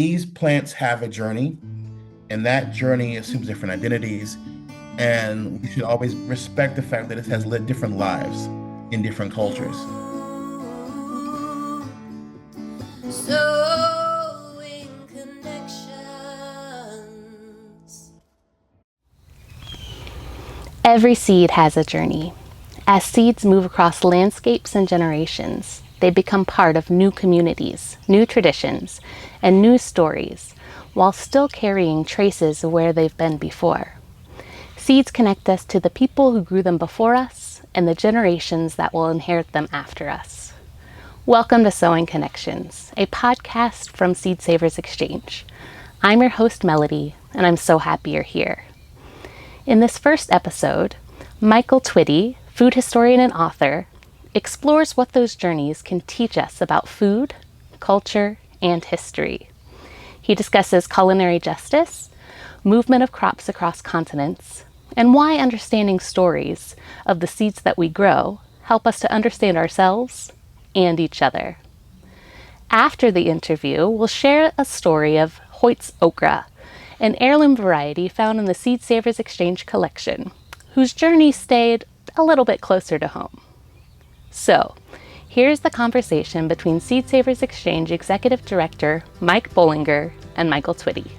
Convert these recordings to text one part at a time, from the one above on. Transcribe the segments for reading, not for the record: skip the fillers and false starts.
These plants have a journey, and that journey assumes different identities. And we should always respect the fact that it has lived different lives in different cultures. Sewing connections. Every seed has a journey. As seeds move across landscapes and generations, they become part of new communities, new traditions, and new stories, while still carrying traces of where they've been before. Seeds connect us to the people who grew them before us and the generations that will inherit them after us. Welcome to Sewing Connections, a podcast from Seed Savers Exchange. I'm your host, Melody, and I'm so happy you're here. In this first episode, Michael Twitty, food historian and author, explores what those journeys can teach us about food, culture, and history. He discusses culinary justice, movement of crops across continents, and why understanding stories of the seeds that we grow help us to understand ourselves and each other. After the interview, we'll share a story of Hoyt's Okra, an heirloom variety found in the Seed Savers Exchange collection, whose journey stayed a little bit closer to home. So, here's the conversation between Seed Savers Exchange Executive Director Mike Bollinger and Michael Twitty.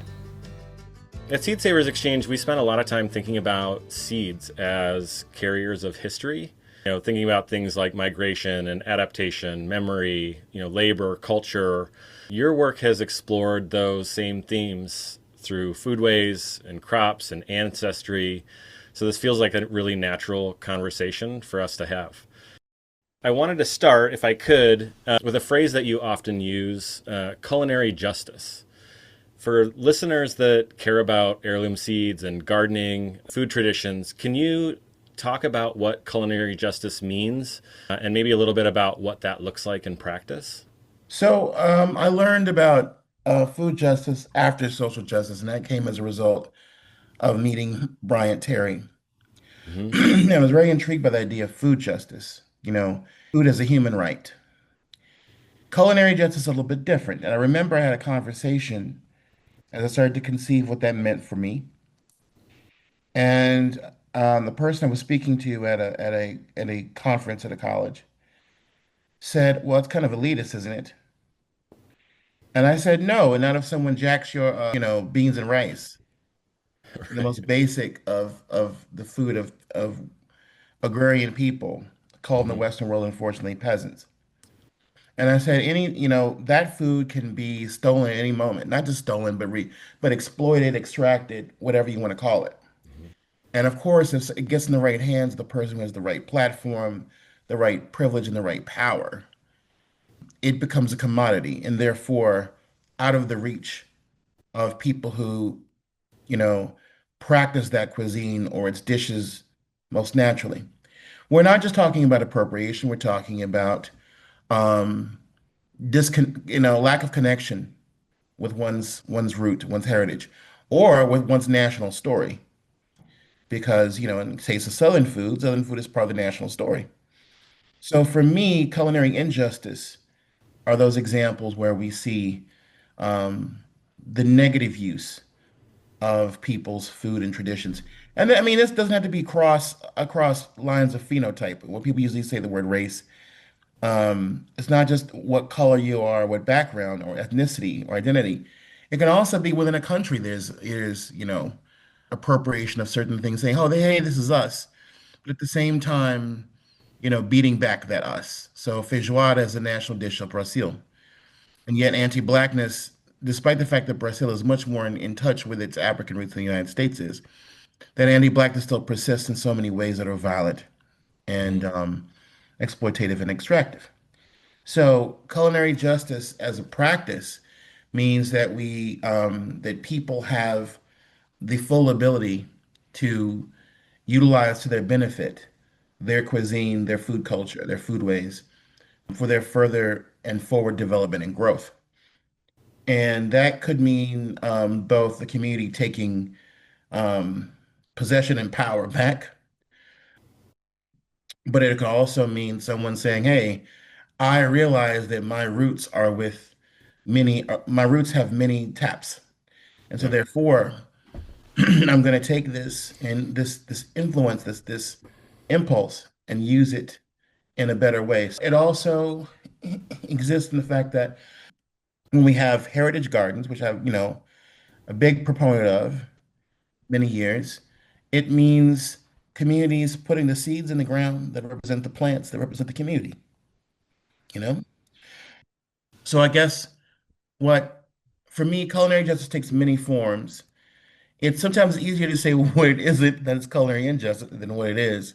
At Seed Savers Exchange, we spent a lot of time thinking about seeds as carriers of history. Thinking about things like migration and adaptation, memory, labor, culture. Your work has explored those same themes through foodways and crops and ancestry. So this feels like a really natural conversation for us to have. I wanted to start, if I could, with a phrase that you often use, culinary justice. For listeners that care about heirloom seeds and gardening, food traditions, can you talk about what culinary justice means and maybe a little bit about what that looks like in practice? I learned about food justice after social justice, and that came as a result of meeting Bryant Terry. Mm-hmm. I was very intrigued by the idea of food justice, food as a human right. Culinary justice is a little bit different. And I remember I had a conversation as I started to conceive what that meant for me. And the person I was speaking to at a conference at a college said, "Well, it's kind of elitist, isn't it?" And I said, "No, and not if someone jacks your, beans and rice, the Right. most basic of the food of agrarian people, called in the Mm-hmm. Western world, unfortunately, peasants." And I said, that food can be stolen at any moment, not just stolen, but exploited, extracted, whatever you want to call it. Mm-hmm. And of course, if it gets in the right hands, the person who has the right platform, the right privilege, and the right power, it becomes a commodity, and therefore out of the reach of people who, you know, practice that cuisine or its dishes most naturally. We're not just talking about appropriation, we're talking about um, lack of connection with one's root, one's heritage, or with one's national story. Because, in the case of Southern food is part of the national story. So for me, culinary injustice are those examples where we see um, the negative use of people's food and traditions. And I mean, this doesn't have to be across lines of phenotype. When people usually say the word race, it's not just what color you are, what background or ethnicity or identity. It can also be within a country. There's appropriation of certain things, saying, "Oh, hey, this is us," but at the same time, beating back that us. So feijoada is a national dish of Brazil, and yet anti-blackness, despite the fact that Brazil is much more in touch with its African roots than the United States is, that anti-blackness still persists in so many ways that are violent and exploitative and extractive. So culinary justice as a practice means that that people have the full ability to utilize to their benefit their cuisine, their food culture, their food ways for their further and forward development and growth. And that could mean both the community taking um, possession and power back, but it could also mean someone saying, "Hey, I realize that my roots are with." many, my roots have many taps. And so Yeah. therefore, I'm going to take this and this influence, this impulse and use it in a better way. It also exists in the fact that when we have heritage gardens, which I'm, a big proponent of many years, it means communities putting the seeds in the ground that represent the plants that represent the community, you know? So I guess what, for me, culinary justice takes many forms. It's sometimes easier to say what it isn't that it's culinary injustice than what it is.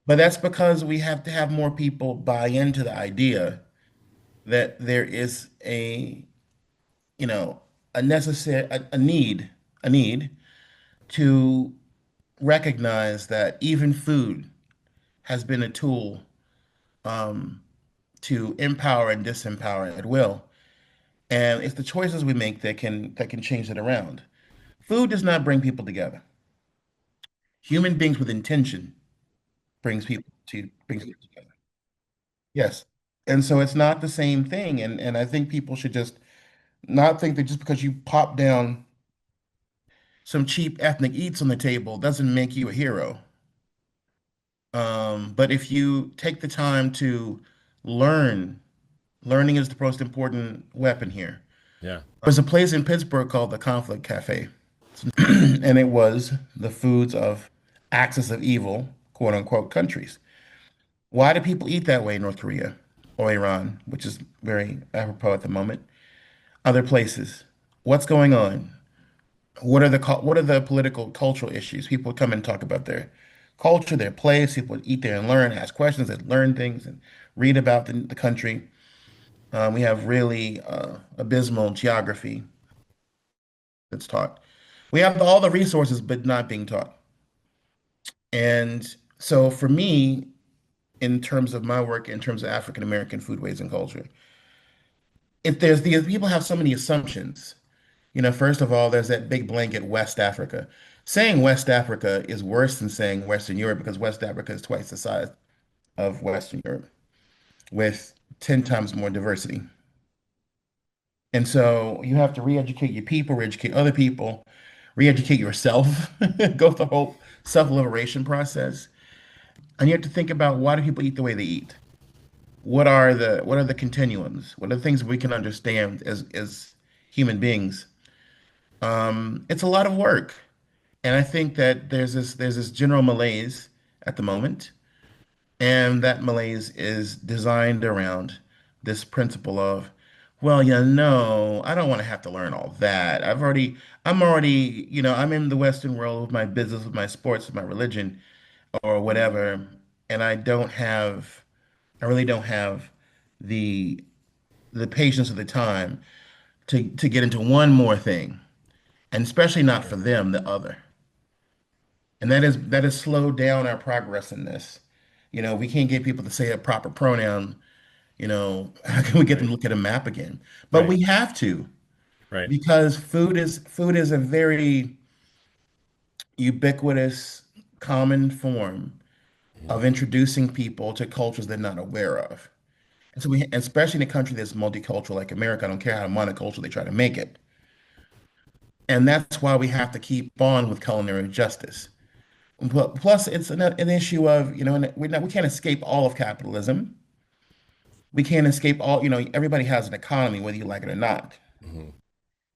But that's because we have to have more people buy into the idea that there is you know, a need to recognize that even food has been a tool um, to empower and disempower at will. And it's the choices we make that can change it around. Food does not bring people together. Human beings with intention brings people together. Yes. And so it's not the same thing. And I think people should just not think that just because you pop down some cheap ethnic eats on the table doesn't make you a hero. But if you take the time to learn, learning is the most important weapon here. Yeah. There's a place in Pittsburgh called the Conflict Cafe, and it was the foods of axis of evil, quote unquote, countries. Why do people eat that way in North Korea or Iran, which is very apropos at the moment? Other places. What's going on? What are the political cultural issues? People come and talk about their culture, their place. People eat there and learn, ask questions, and learn things and read about the country. We have really abysmal geography that's taught. We have all the resources, but not being taught. And so for me, in terms of my work, in terms of African American foodways and culture, if there's the people have so many assumptions. First of all, there's that big blanket West Africa. Saying West Africa is worse than saying Western Europe because West Africa is twice the size of Western Europe with 10 times more diversity. And so you have to re-educate your people, re-educate other people, re-educate yourself, go through the whole self-liberation process. And you have to think about why do people eat the way they eat? What are the continuums? What are the things we can understand as human beings? It's a lot of work. And I think that there's this general malaise at the moment, and that malaise is designed around this principle of, well, I don't want to have to learn all that. I'm already, I'm in the Western world with my business, with my sports, with my religion, or whatever, and I really don't have the the patience or the time to get into one more thing, and especially not for them, the other. And that has slowed down our progress in this. We can't get people to say a proper pronoun. How can we get them Right. to look at a map again? But Right. we have to Right. because food is a very ubiquitous, common form Mhm. of introducing people to cultures they're not aware of. And so especially in a country that's multicultural like America, I don't care how monocultural they try to make it. And that's why we have to keep on with culinary justice. Plus, it's an issue of, we can't escape all of capitalism. We can't escape all, everybody has an economy, whether you like it or not. Mhm.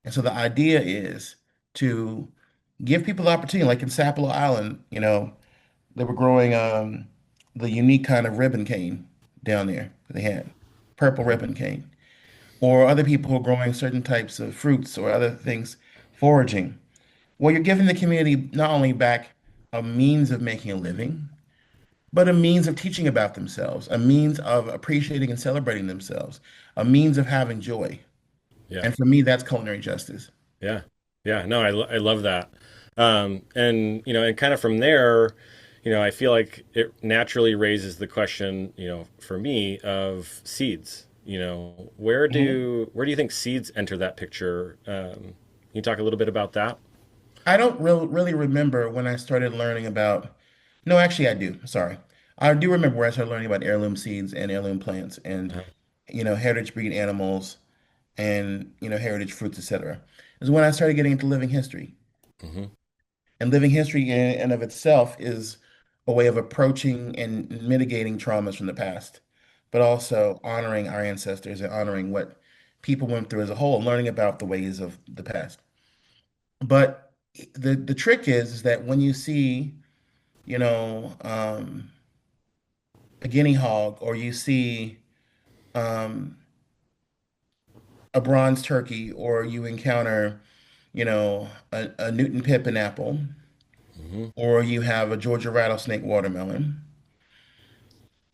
And so the idea is to give people the opportunity, like in Sapelo Island, they were growing the unique kind of ribbon cane down there. They had purple Mhm. ribbon cane. Or other people who are growing certain types of fruits or other things, foraging. Well, you're giving the community not only back a means of making a living, but a means of teaching about themselves, a means of appreciating and celebrating themselves, a means of having joy. Yeah. And for me, that's culinary justice. Yeah. Yeah. No, I love that. And, and kind of from there, I feel like it naturally raises the question, for me of seeds. Mhm. Where do you think seeds enter that picture? Can you talk a little bit about that? I don't really remember when I started learning about, no, actually, I do. Sorry. I do remember where I started learning about heirloom seeds and heirloom plants and, Uh, heritage breed animals. and heritage fruits, etc. Is when I started getting into living history. Hmm. And living history in and of itself is a way of approaching and mitigating traumas from the past, but also honoring our ancestors and honoring what people went through as a whole, learning about the ways of the past. But the trick is that when you see, you know, a guinea hog, or you see um, a bronze turkey, or you encounter, a Newton pippin apple, Hmm. or you have a Georgia rattlesnake watermelon,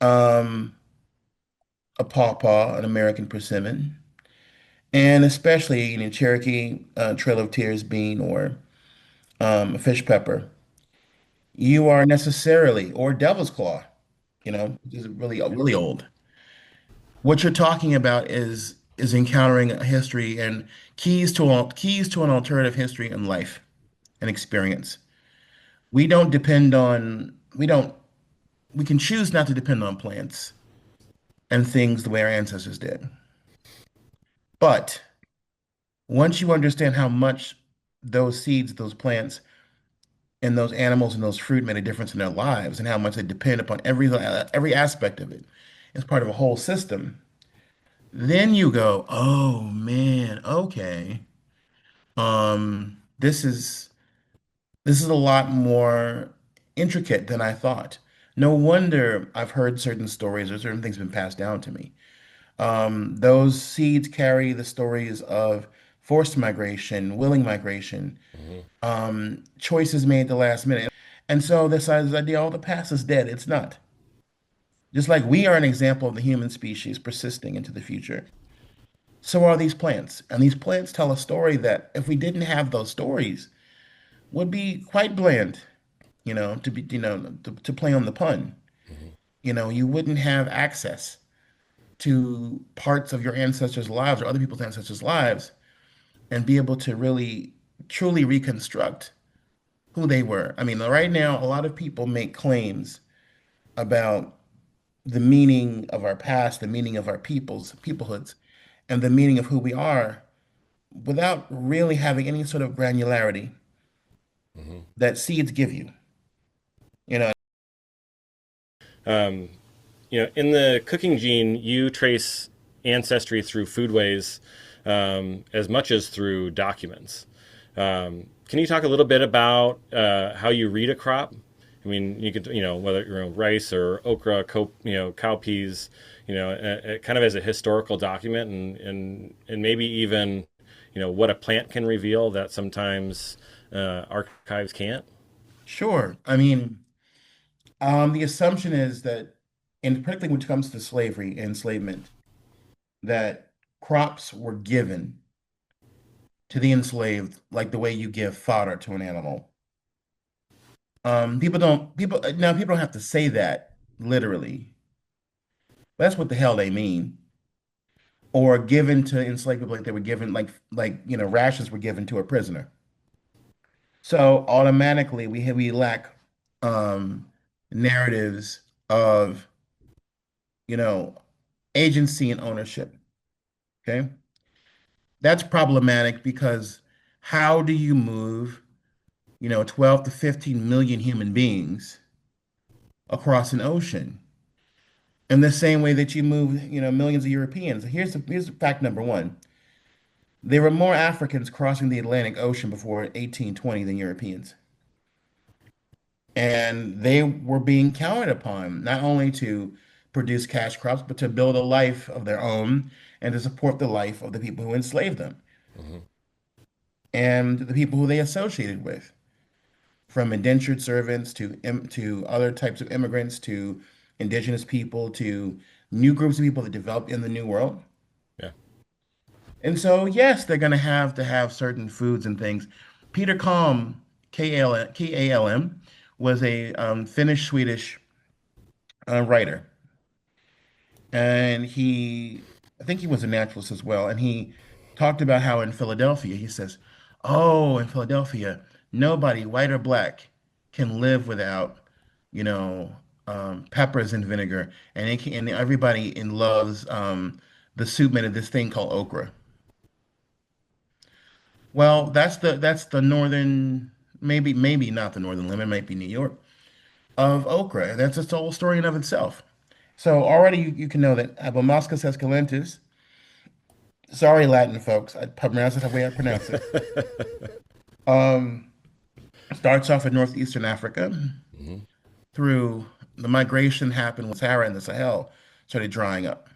um, a pawpaw, an American persimmon, and especially Cherokee Trail of Tears bean, or a fish pepper. You are necessarily, or devil's claw, which is really old. What you're talking about is encountering a history and keys to an alternative history and life and experience. We don't we can choose not to depend on plants and things the way our ancestors did. But once you understand how much those seeds, those plants, and those animals and those fruit made a difference in their lives, and how much they depend upon every aspect of it as part of a whole system, then you go, oh man, okay. This is a lot more intricate than I thought. No wonder I've heard certain stories or certain things been passed down to me. Those seeds carry the stories of forced migration, willing migration, Hmm. choices made at the last minute. And so this idea, oh, the past is dead. It's not. Just like we are an example of the human species persisting into the future, so are these plants. And these plants tell a story that, if we didn't have those stories, would be quite bland, to play on the pun. Hmm. You wouldn't have access to parts of your ancestors' lives or other people's ancestors' lives and be able to really truly reconstruct who they were. I mean, right now, a lot of people make claims about the meaning of our past, the meaning of our peoplehoods, and the meaning of who we are, without really having any sort of granularity Hmm. that seeds give you. You know, Um, in the cooking gene, you trace ancestry through foodways as much as through documents. Can you talk a little bit about how you read a crop? I mean, you could, whether rice or okra, cowpeas, kind of as a historical document, and maybe even, what a plant can reveal that sometimes archives can't. sure. I mean, the assumption is that, and particularly when it comes to slavery and enslavement, that crops were given to the enslaved like the way you give fodder to an animal. People don't have to say that literally. That's what the hell they mean. Or given to enslaved people like they were given, rations were given to a prisoner. So automatically we lack um narratives of, you know, agency and ownership. Okay. That's problematic because how do you move, 12 to 15 million human beings across an ocean in the same way that you move, millions of Europeans? Here's fact number one. There were more Africans crossing the Atlantic Ocean before 1820 than Europeans. And they were being counted upon not only to produce cash crops, but to build a life of their own and to support the life of the people who enslaved them Hmm. and the people who they associated with, from indentured servants to other types of immigrants to indigenous people to new groups of people that developed in the New World. Yeah. And so, yes, they're going to have certain foods and things. Peter Kalm, Kalm, was a Finnish Swedish writer, and I think he was a naturalist as well. And he talked about how in Philadelphia, he says, "Oh, in Philadelphia, nobody, white or black, can live without, you know, peppers and vinegar, and everybody in loves the soup made of this thing called okra." Well, that's the northern, maybe not the northern limit, it might be New York of okra. That's a whole story in of itself. So already you can know that Abomascus esculentus, sorry Latin folks, I pronounce it the way I pronounce it. Um, Starts off in northeastern Africa Hmm. through the migration happened when Sahara and the Sahel started drying up.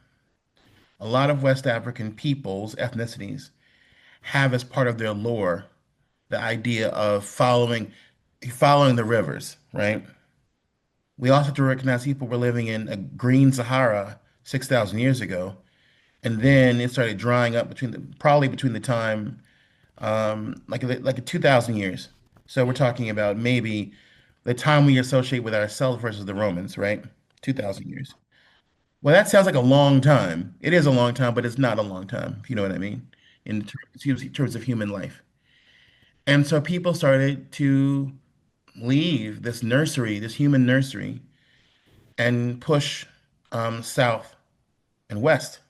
A lot of West African peoples, ethnicities, have as part of their lore the idea of following the rivers, right? We also have to recognize people were living in a green Sahara 6,000 years ago, and then it started drying up probably between the time like 2,000 years. So we're talking about maybe the time we associate with ourselves versus the Romans, right? 2,000 years. Well, that sounds like a long time. It is a long time, but it's not a long time, if you know what I mean, in terms of human life. And so people started to leave this nursery, this human nursery, and push south and west.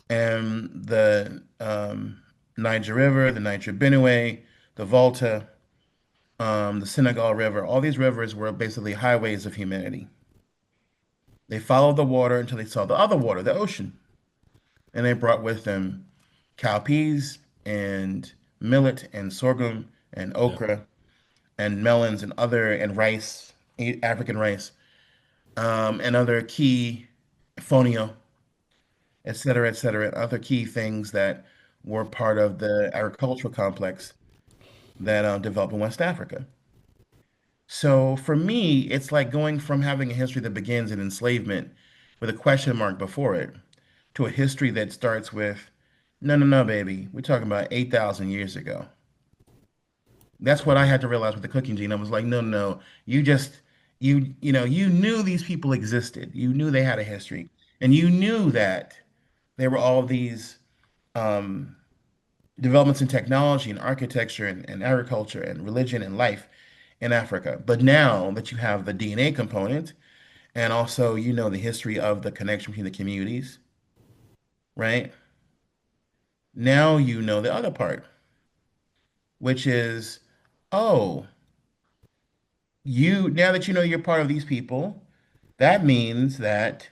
And the Niger River, the Niger Benue, the Volta, the Senegal River, all these rivers were basically highways of humanity. They followed the water until they saw the other water, the ocean, and they brought with them cowpeas and millet and sorghum and Yeah. okra and melons and rice, African rice, and other key fonio, et cetera, and other key things that were part of the agricultural complex that developed in West Africa. So for me, it's like going from having a history that begins in enslavement with a question mark before it to a history that starts with, no, no, no, baby, we're talking about 8,000 years ago. That's what I had to realize with the cooking gene. I was like, no, no, no, you knew these people existed. You knew they had a history, and you knew that there were all these um, developments in technology and architecture and agriculture and religion and life in Africa. But now that you have the DNA component and also you know the history of the connection between the communities, right? Now you know the other part, which is, oh, now that you know you're part of these people, that means that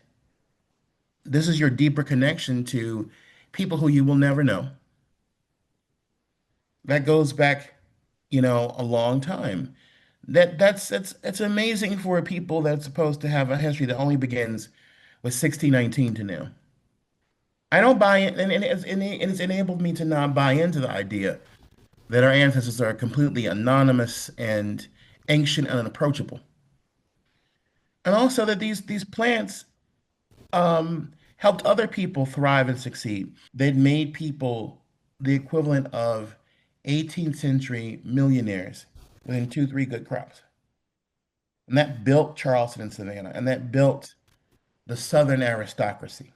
this is your deeper connection to people who you will never know. That goes back, a long time. It's amazing for people that's supposed to have a history that only begins with 1619 to now. I don't buy it, and it's enabled me to not buy into the idea that our ancestors are completely anonymous and ancient and unapproachable, and also that these plants helped other people thrive and succeed. They'd made people the equivalent of 18th century millionaires within two, three good crops. And that built Charleston and Savannah, and that built the Southern aristocracy.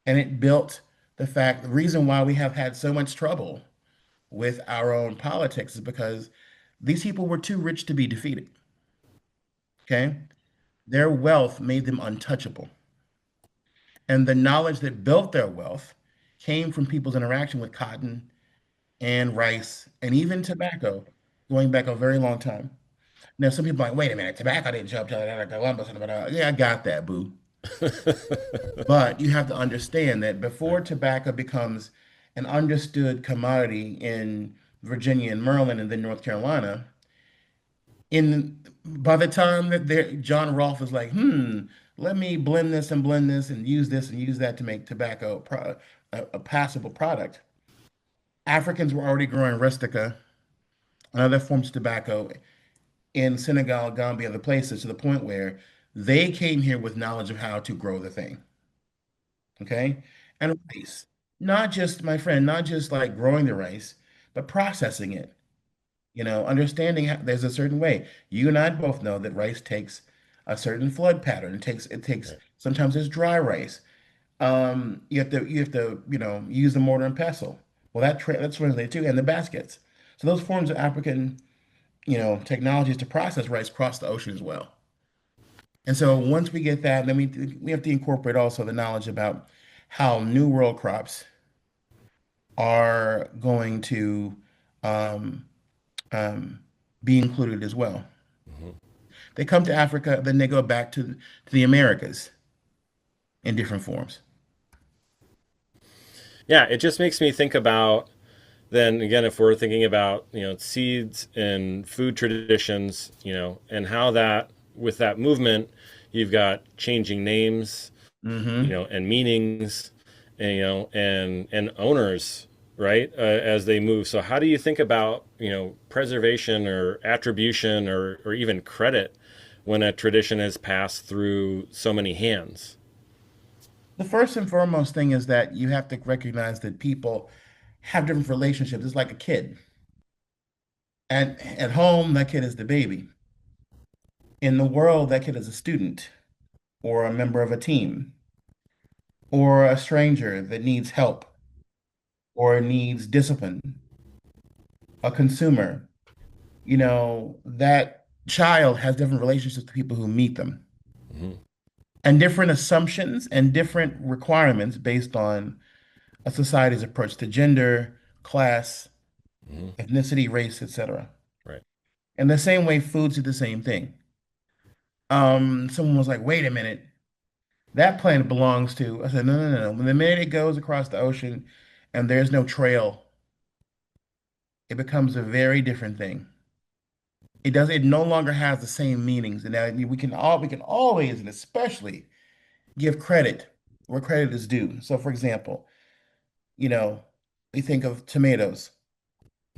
And it built the reason why we have had so much trouble with our own politics is because these people were too rich to be defeated. Okay. Their wealth made them untouchable. And the knowledge that built their wealth came from people's interaction with cotton and rice and even tobacco going back a very long time. Now, some people are like, wait a minute, tobacco didn't show up till Columbus. Yeah, I got that, boo. But you have to understand that before tobacco becomes an understood commodity in Virginia and Maryland and then North Carolina, in by the time that John Rolfe is like, let me blend this and use that to make a passable product. Africans were already growing rustica and other forms of tobacco in Senegal, Gambia, other places to the point where they came here with knowledge of how to grow the thing. Okay. And rice, not just, my friend, not just like growing the rice, but processing it. Understanding how there's a certain way. You and I both know that rice takes a certain flood pattern. It takes sometimes it's dry rice. You have to use the mortar and pestle. Well, that's translated too, and the baskets. So those forms of African technologies to process rice cross the ocean as well. And so once we get that, then we have to incorporate also the knowledge about how New World crops are going to um, um, be included as well. Hmm. They come to Africa, then they go back to the Americas in different forms. Yeah, it just makes me think about then again if we're thinking about seeds and food traditions, and how that with that movement you've got changing names, Hmm. and meanings, and and owners, right, as they move. So how do you think about preservation or attribution or even credit when a tradition has passed through so many hands? The first and foremost thing is that you have to recognize that people have different relationships. It's like a kid. At home, that kid is the baby. In the world, that kid is a student or a member of a team or a stranger that needs help or needs discipline, a consumer. That child has different relationships to people who meet them Hmm. and different assumptions and different requirements based on a society's approach to gender, class, Hmm. ethnicity, race, etc. Right. In the same way, foods do the same thing. Someone was like, wait a minute, that plant belongs to. I said, no, no, no, no. When the minute it goes across the ocean and there's no trail, it becomes a very different thing. It no longer has the same meanings. And now we can always and especially give credit where credit is due. So for example, you know, we think of tomatoes,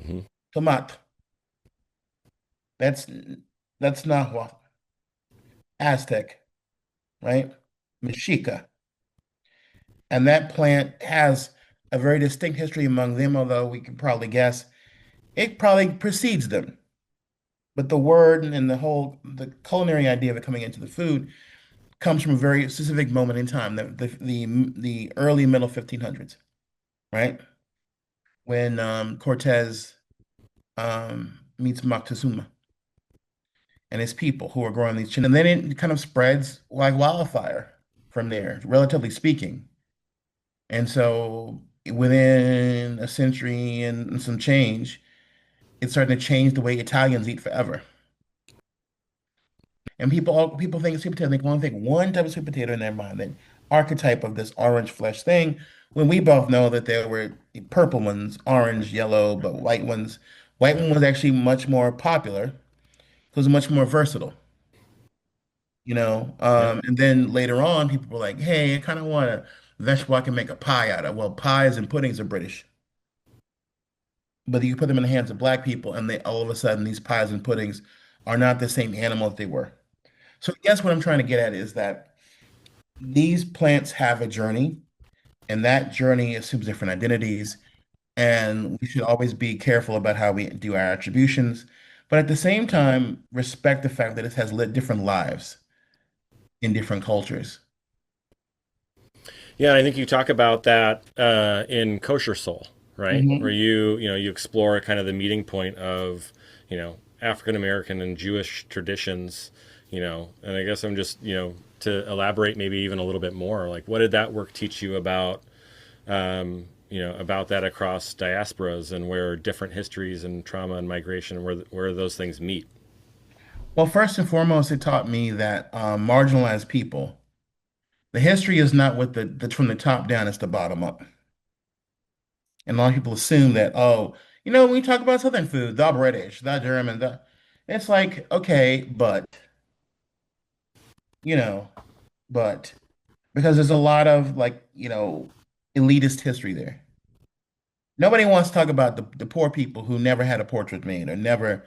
Hmm. tomat. That's that's Nahua, Aztec, right? Mexica. And that plant has a very distinct history among them, although we can probably guess it probably precedes them. But the word and the culinary idea of it coming into the food comes from a very specific moment in time, the early middle 1500s, right? When Cortez meets Moctezuma and his people who are growing these and then it kind of spreads like wildfire from there, relatively speaking. And so within a century and some change, it's starting to change the way Italians eat forever. And people think sweet potato, think one type of sweet potato in their mind, that archetype of this orange flesh thing, when we both know that there were purple ones, orange, yellow, but white Yeah. one was actually much more popular because it was much more versatile, Yeah. And then later on, people were like, hey, I kind of want a vegetable I can make a pie out of. Well, pies and puddings are British, but you put them in the hands of black people, and they all of a sudden these pies and puddings are not the same animal that they were. So I guess what I'm trying to get at is that these plants have a journey, and that journey assumes different identities, and we should always be careful about how we do our attributions, but at the same time, respect the fact that it has lived different lives in different cultures. Yeah, I think you talk about that in Kosher Soul, right? Where Hmm. you explore kind of the meeting point of African American and Jewish traditions, and I guess I'm just to elaborate maybe even a little bit more, like what did that work teach you about that across diasporas and where different histories and trauma and migration where those things meet. Well, first and foremost, it taught me that marginalized people, the history is not with the from the top down, it's the bottom up. And a lot of people assume that, oh, when we talk about Southern food, the British, the German, it's like, okay, you know, but because there's a lot of like, elitist history there. Nobody wants to talk about the poor people who never had a portrait made or never,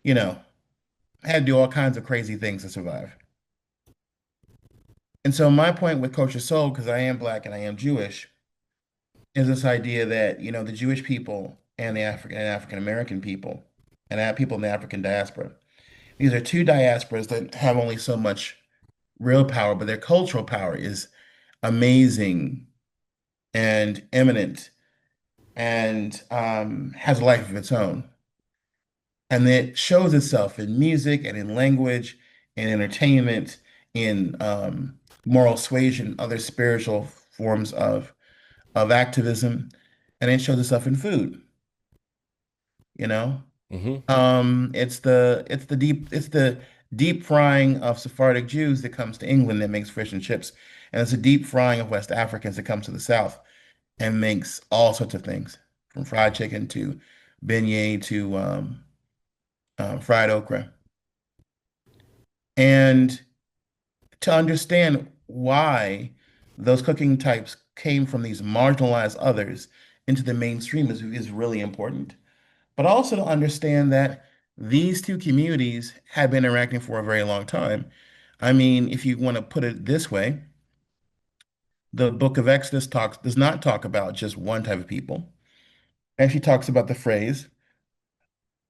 you know, had to do all kinds of crazy things to survive. And so my point with Kosher Soul, because I am black and I am Jewish, is this idea that, the Jewish people and the African American people and people in the African diaspora, these are two diasporas that have only so much real power, but their cultural power is amazing and eminent and has a life of its own. And it shows itself in music and in language, in entertainment, in moral suasion, other spiritual forms of activism. and it shows itself in food, you know? Hmm. It's the deep frying of Sephardic Jews that comes to England that makes fish and chips, and it's a deep frying of West Africans that comes to the South and makes all sorts of things, from fried chicken to beignet to fried okra. And to understand why those cooking types came from these marginalized others into the mainstream is really important. But also to understand that these two communities have been interacting for a very long time. I mean, if you want to put it this way, the book of Exodus does not talk about just one type of people. It actually talks about the phrase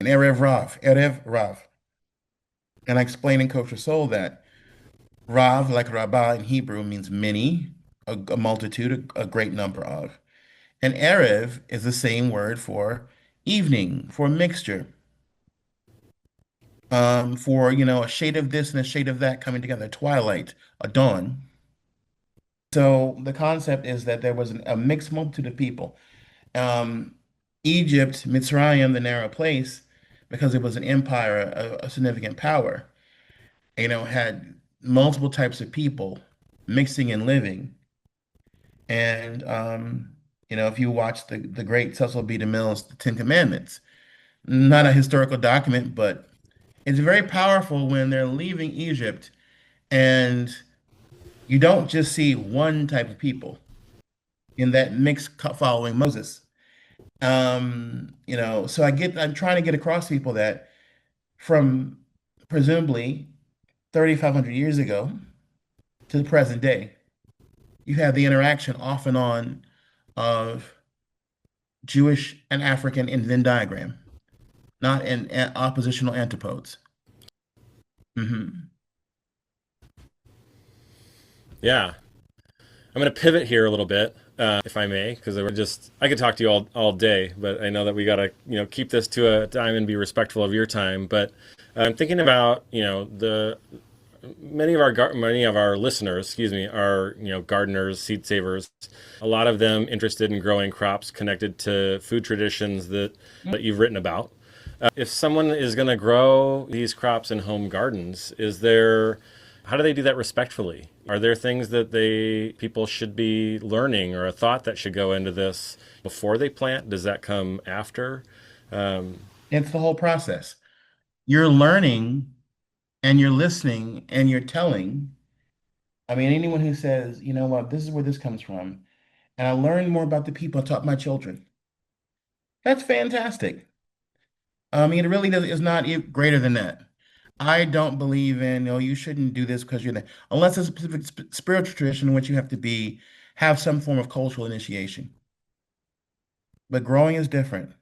an Erev Rav. And I explain in Kosher Soul that Rav, like Rabbah in Hebrew, means many, a multitude, a great number of. And Erev is the same word for evening, for mixture, for, a shade of this and a shade of that coming together, twilight, a dawn. So the concept is that there was a mixed multitude of people. Um, Egypt, Mitzrayim, the narrow place, because it was an empire, a significant power, had multiple types of people mixing and living. And if you watch the great Cecil B. DeMille's The Ten Commandments, not a historical document, but it's very powerful when they're leaving Egypt and you don't just see one type of people in that mix following Moses. So I'm trying to get across to people that from presumably 3,500 years ago to the present day, you have the interaction off and on of Jewish and African in Venn diagram, not in oppositional antipodes. Hmm. Yeah. I'm going to pivot here a little bit, if I may, because I could talk to you all day, but I know that we got to, keep this to a time and be respectful of your time. But I'm thinking about, the many of our listeners, excuse me, are gardeners, seed savers. A lot of them interested in growing crops connected to food traditions that you've written about. If someone is going to grow these crops in home gardens, how do they do that respectfully? Are there things that people should be learning, or a thought that should go into this before they plant? Does that come after? Um, It's the whole process. You're learning and you're listening and you're telling. I mean, anyone who says, you know what, this is where this comes from, and I learned more about the people I taught my children. That's fantastic. I mean, it really is not greater than that. I don't believe in, you shouldn't do this because you're there, unless it's a specific spiritual tradition in which you have some form of cultural initiation. But growing is different.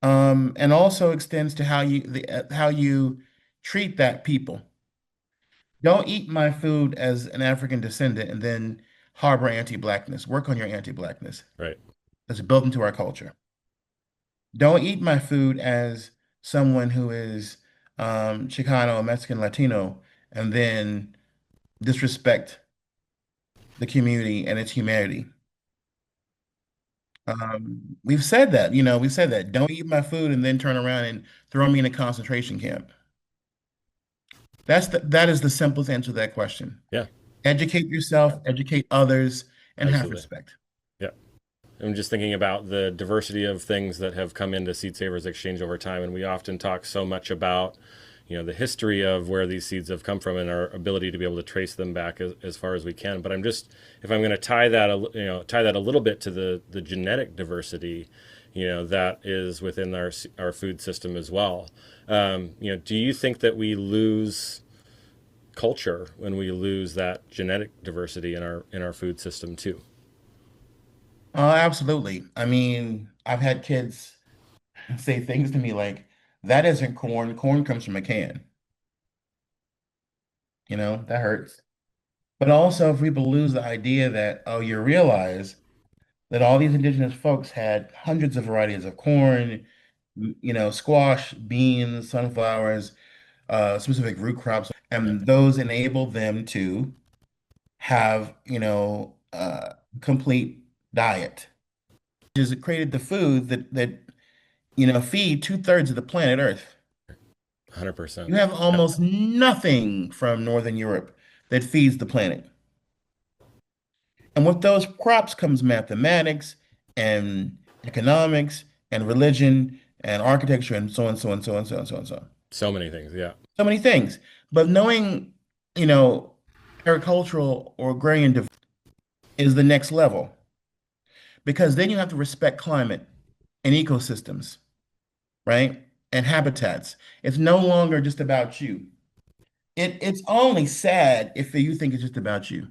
And also extends to how you treat that people. Don't eat my food as an African descendant and then harbor anti-blackness. Work on your anti-blackness. right. That's built into our culture. Don't eat my food as someone who is Chicano, Mexican, Latino, and then disrespect the community and its humanity. We've said that. Don't eat my food and then turn around and throw me in a concentration camp. That is the simplest answer to that question. Yeah, Educate yourself, educate others, and have absolutely. respect. Yeah. I'm just thinking about the diversity of things that have come into Seed Savers Exchange over time, and we often talk so much about, the history of where these seeds have come from and our ability to be able to trace them back as far as we can. But if I'm going to tie that a little bit to the genetic diversity, that is within our food system as well. Do you think that we lose culture when we lose that genetic diversity in our food system too? Absolutely. I mean, I've had kids say things to me like, that isn't corn. Corn comes from a can. That hurts. But also, if we lose the idea that, oh, you realize that all these indigenous folks had hundreds of varieties of corn, squash, beans, sunflowers, specific root crops, Yeah. and those enable them to have, complete diet. is it created the food that feed 2/3 of the planet Earth. 100%. You have Yep. almost nothing from Northern Europe that feeds the planet. And with those crops comes mathematics and economics and religion and architecture and so on, so on, so on, so on, so on, so on. So many things. Yeah. So many things. But knowing, you know, agricultural or agrarian is the next level because then you have to respect climate and ecosystems, right? And habitats. It's no longer just about you. It's only sad if you think it's just about you.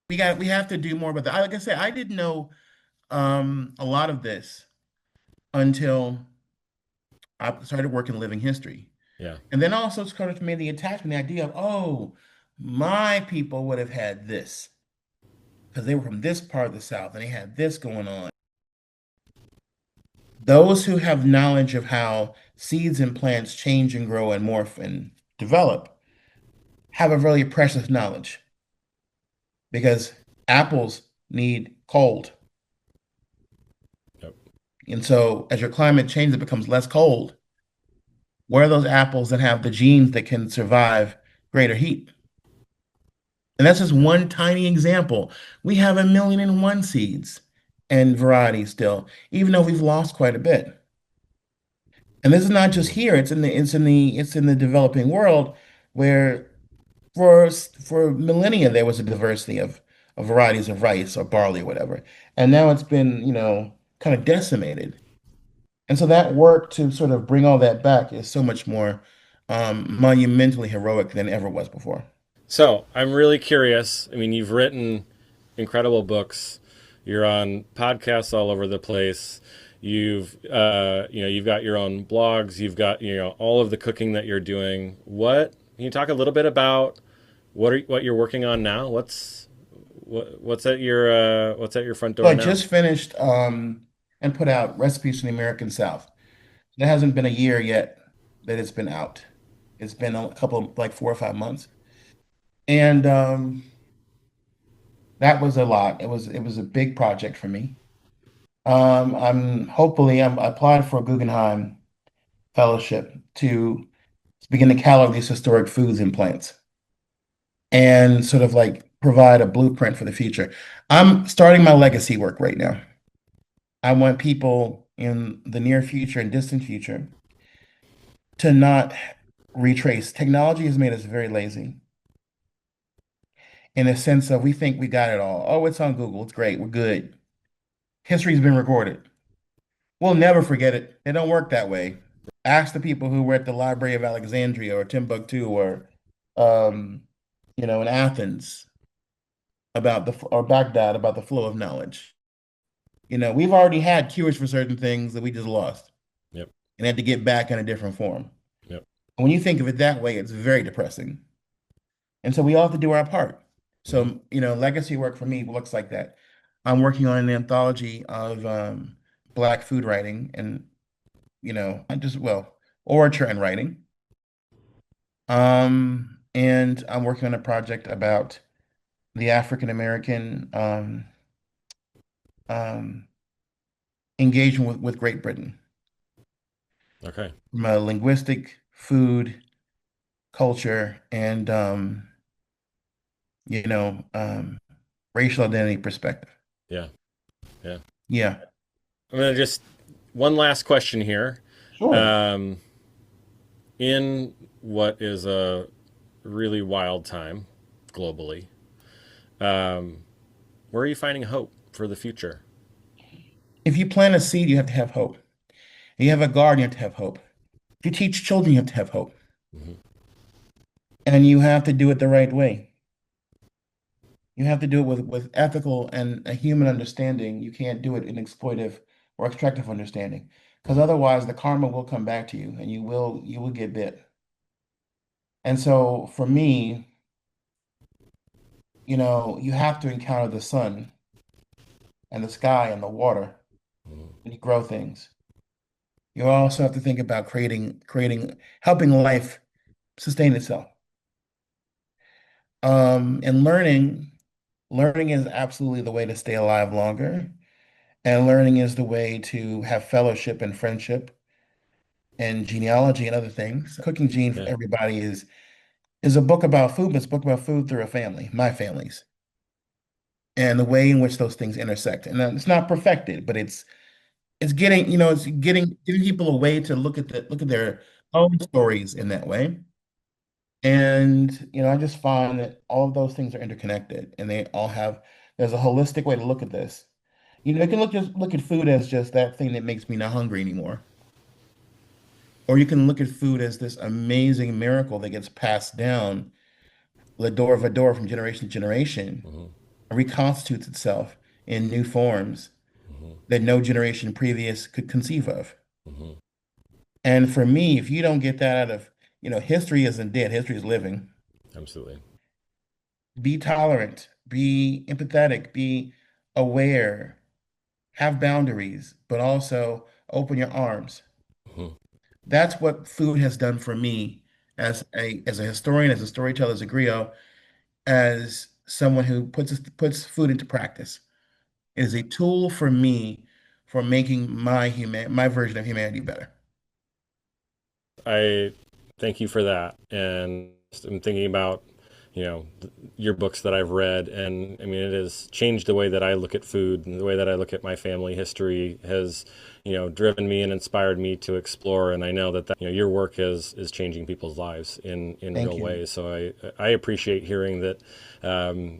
We have to do more about that. Like I said, I didn't know a lot of this until I started working living history. Yeah. And then also it's kind of made the attachment, the idea of, oh, my people would have had this because they were from this part of the South and they had this going on. Those who have knowledge of how seeds and plants change and grow and morph and develop have a really precious knowledge because apples need cold. Yep. And so as your climate changes, it becomes less cold. Where are those apples that have the genes that can survive greater heat? And that's just one tiny example. We have 1,000,001 seeds and varieties still, even though we've lost quite a bit. And this is not just Mhm. here, it's in the developing world where for millennia there was a diversity of varieties of rice or barley or whatever. And now it's been, kind of decimated. And so that work to sort of bring all that back is so much more monumentally heroic than ever was before. So I'm really curious. I mean, you've written incredible books. You're on podcasts all over the place. You've got your own blogs. You've got all of the cooking that you're doing. What can you talk a little bit about? What you're working on now? What's at your front So door I now? just finished and put out Recipes from the American South. It hasn't been a year yet that it's been out. It's been a couple, like 4 or 5 months. And that was a lot. It was a big project for me. I applied for a Guggenheim Fellowship to begin to catalog these historic foods and plants and sort of like provide a blueprint for the future. I'm starting my legacy work right now. I want people in the near future and distant future to not retrace. Technology has made us very lazy in the sense of we think we got it all. Oh, it's on Google. It's great. We're good. History's been recorded. We'll never forget it. It don't work that way. Ask the people who were at the Library of Alexandria or Timbuktu or, um, in Athens or Baghdad about the flow of knowledge. We've already had cures for certain things that we just lost Yep. and had to get back in a different form. Yep. And when you think of it that way, it's very depressing. And so we all have to do our part. Hmm. So, legacy work for me looks like that. I'm working on an anthology of Black food writing and, I just, well, orature and writing. And I'm working on a project about the African American um, engagement with Great Britain Okay. from a linguistic, food, culture, and you know, um, racial identity perspective. Yeah. Yeah. Yeah, I'm gonna just one last question here. sure. Um, in what is a really wild time globally, um, where are you finding hope for the future? If you plant a seed, you have to have hope. If you have a garden, you have to have hope. If you teach children, you have to have hope. Hmm. And you have to do it the right way. You have to do it with ethical and a human understanding. You can't do it in exploitive or extractive understanding. Because otherwise the karma will come back to you and you will get bit. And so for me, you have to encounter the sun and the sky and the water when you grow things. You also have to think about helping life sustain itself. And learning. Learning is absolutely the way to stay alive longer, and learning is the way to have fellowship and friendship and genealogy and other things. Cooking Gene for Yeah. Everybody is a book about food, but it's a book about food through a family, my family's, and the way in which those things intersect. And it's not perfected, but it's getting, it's giving people a way to look at their own stories in that way. And, I just find that all of those things are interconnected and there's a holistic way to look at this. You can look at food as just that thing that makes me not hungry anymore. Or you can look at food as this amazing miracle that gets passed down Lador Vador from generation to generation, Hmm. reconstitutes itself in new forms Hmm. that no generation previous could conceive of. Hmm. And for me, if you don't get that out of, history isn't dead, history is living. Absolutely. Be tolerant, be empathetic, be aware, have boundaries, but also open your arms. Hmm. That's what food has done for me as a historian, as a storyteller, as a griot, as someone who puts food into practice. It is a tool for me for making my version of humanity better. I thank you for that. And I'm thinking about, your books that I've read, and I mean, it has changed the way that I look at food and the way that I look at my family history has, driven me and inspired me to explore. And I know that, your work is changing people's lives in Thank real you. ways. So I appreciate hearing that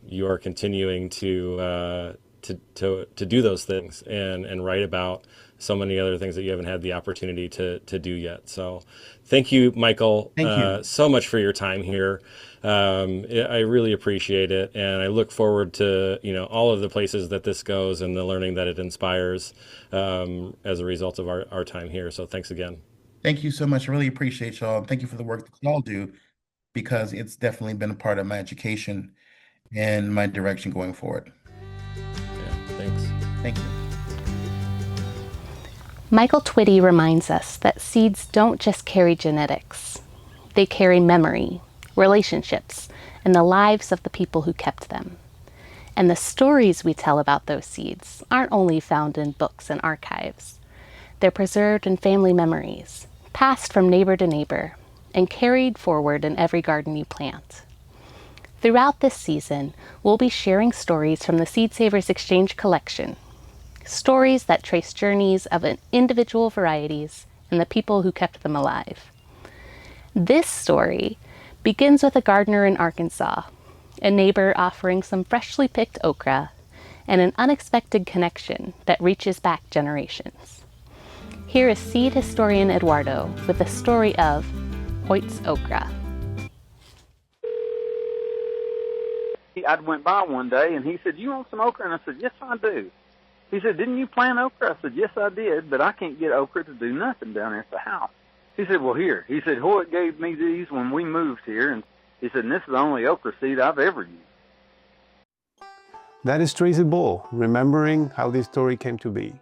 you are continuing to do those things and write about so many other things that you haven't had the opportunity to do yet. So thank you, Michael, Thank you. so much for your time here. I really appreciate it, and I look forward to all of the places that this goes and the learning that it inspires as a result of our time here. So thanks again. Thank you so much. I really appreciate y'all. Thank you for the work that y'all do because it's definitely been a part of my education and my direction going forward. Yeah, thanks. Thank you. Michael Twitty reminds us that seeds don't just carry genetics, they carry memory, relationships, and the lives of the people who kept them. And the stories we tell about those seeds aren't only found in books and archives. They're preserved in family memories, passed from neighbor to neighbor, and carried forward in every garden you plant. Throughout this season, we'll be sharing stories from the Seed Savers Exchange collection, stories that trace journeys of individual varieties and the people who kept them alive. This story begins with a gardener in Arkansas, a neighbor offering some freshly picked okra, and an unexpected connection that reaches back generations. Here is seed historian Eduardo with the story of Hoyt's okra. I went by one day, and he said, "You want some okra?" And I said, "Yes, I do." He said, "Didn't you plant okra?" I said, "Yes, I did, but I can't get okra to do nothing down there at the house." He said, "Well, here." He said, "Hoyt gave me these when we moved here," and he said, "And this is the only okra seed I've ever used." That is Tracy Bull, remembering how this story came to be.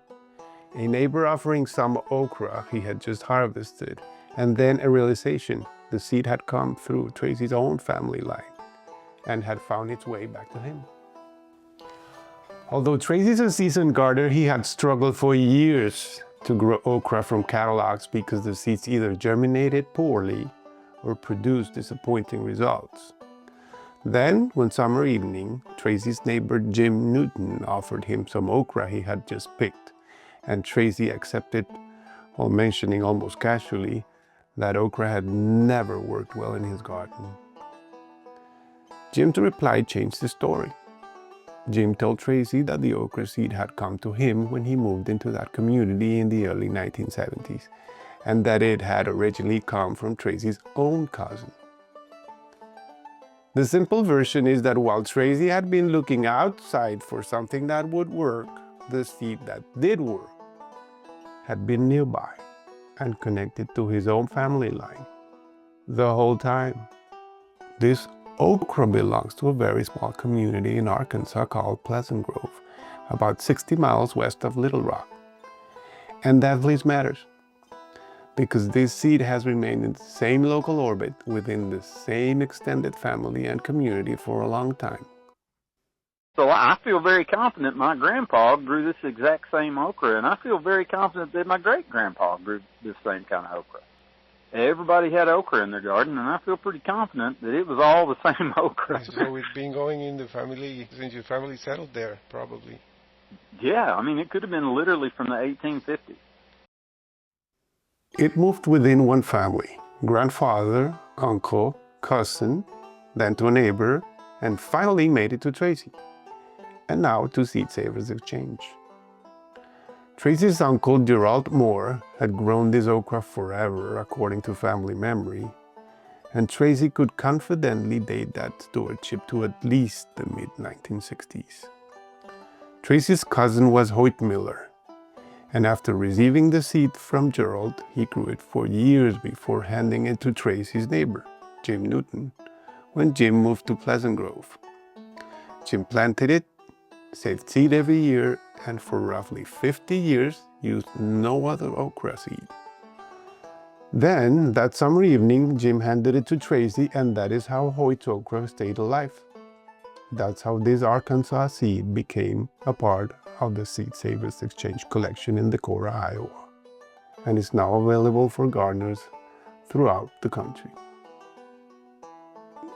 A neighbor offering some okra he had just harvested, and then a realization the seed had come through Tracy's own family line and had found its way back to him. Although Tracy's a seasoned gardener, he had struggled for years to grow okra from catalogs because the seeds either germinated poorly or produced disappointing results. Then, one summer evening, Tracy's neighbor Jim Newton offered him some okra he had just picked, and Tracy accepted while mentioning almost casually that okra had never worked well in his garden. Jim's reply changed the story. Jim told Tracy that the okra seed had come to him when he moved into that community in the early 1970s, and that it had originally come from Tracy's own cousin. The simple version is that while Tracy had been looking outside for something that would work, the seed that did work had been nearby and connected to his own family line the whole time. This okra belongs to a very small community in Arkansas called Pleasant Grove, about 60 miles west of Little Rock. And that place matters, because this seed has remained in the same local orbit within the same extended family and community for a long time. So I feel very confident my grandpa grew this exact same okra, and I feel very confident that my great-grandpa grew this same kind of okra. Everybody had okra in their garden, and I feel pretty confident that it was all the same okra. So it's been going in the family since your family settled there, probably. Yeah, I mean, it could have been literally from the 1850s. It moved within one family: grandfather, uncle, cousin, then to a neighbor, and finally made it to Tracy. And now to Seed Savers Exchange. Tracy's uncle, Gerald Moore, had grown this okra forever, according to family memory, and Tracy could confidently date that stewardship to at least the mid-1960s. Tracy's cousin was Hoyt Miller, and after receiving the seed from Gerald, he grew it for years before handing it to Tracy's neighbor, Jim Newton, when Jim moved to Pleasant Grove. Jim planted it, saved seed every year, and for roughly 50 years used no other okra seed. Then, that summer evening, Jim handed it to Tracy, and that is how Hoyt's okra stayed alive. That's how this Arkansas seed became a part of the Seed Savers Exchange collection in Decorah, Iowa, and is now available for gardeners throughout the country.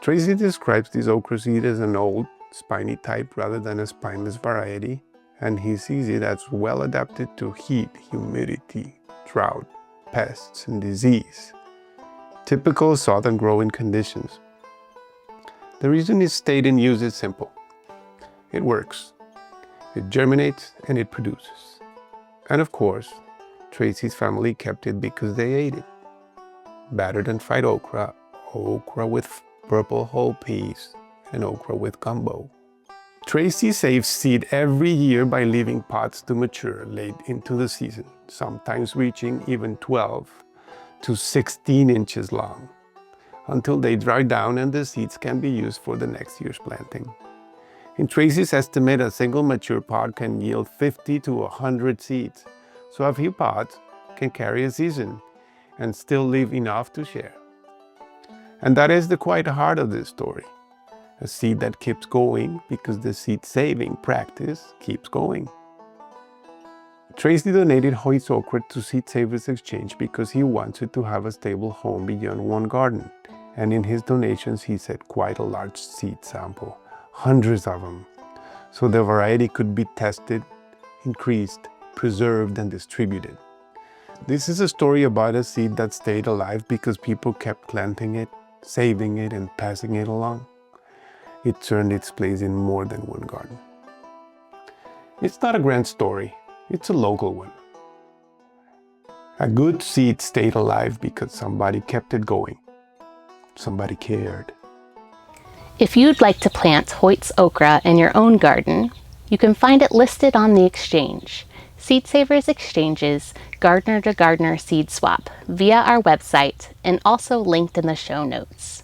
Tracy describes this okra seed as an old, spiny type rather than a spineless variety, and he sees it as well adapted to heat, humidity, drought, pests, and disease, typical southern growing conditions. The reason it stayed in use is simple. It works. It germinates and it produces. And of course, Tracy's family kept it because they ate it. Battered and fried okra, okra with purple whole peas, and okra with gumbo. Tracy saves seed every year by leaving pods to mature late into the season, sometimes reaching even 12 to 16 inches long, until they dry down and the seeds can be used for the next year's planting. In Tracy's estimate, a single mature pod can yield 50 to 100 seeds, so a few pods can carry a season and still leave enough to share. And that is the quiet heart of this story. A seed that keeps going because the seed-saving practice keeps going. Tracy donated Hoyt's okra to Seed Savers Exchange because he wanted to have a stable home beyond one garden. And in his donations, he set quite a large seed sample, hundreds of them, so the variety could be tested, increased, preserved, and distributed. This is a story about a seed that stayed alive because people kept planting it, saving it, and passing it along. It earned its place in more than one garden. It's not a grand story, it's a local one. A good seed stayed alive because somebody kept it going. Somebody cared. If you'd like to plant Hoyt's okra in your own garden, you can find it listed on the exchange, Seed Savers Exchange's Gardener to Gardener Seed Swap, via our website and also linked in the show notes.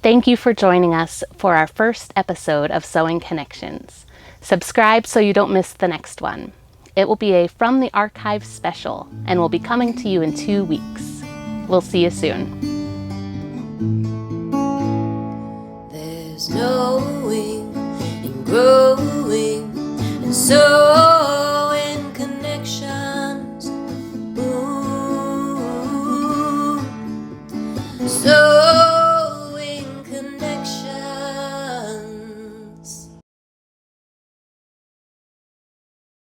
Thank you for joining us for our first episode of Sowing Connections. Subscribe so you don't miss the next one. It will be a From the Archives special and will be coming to you in 2 weeks. We'll see you soon. There's knowing and growing and so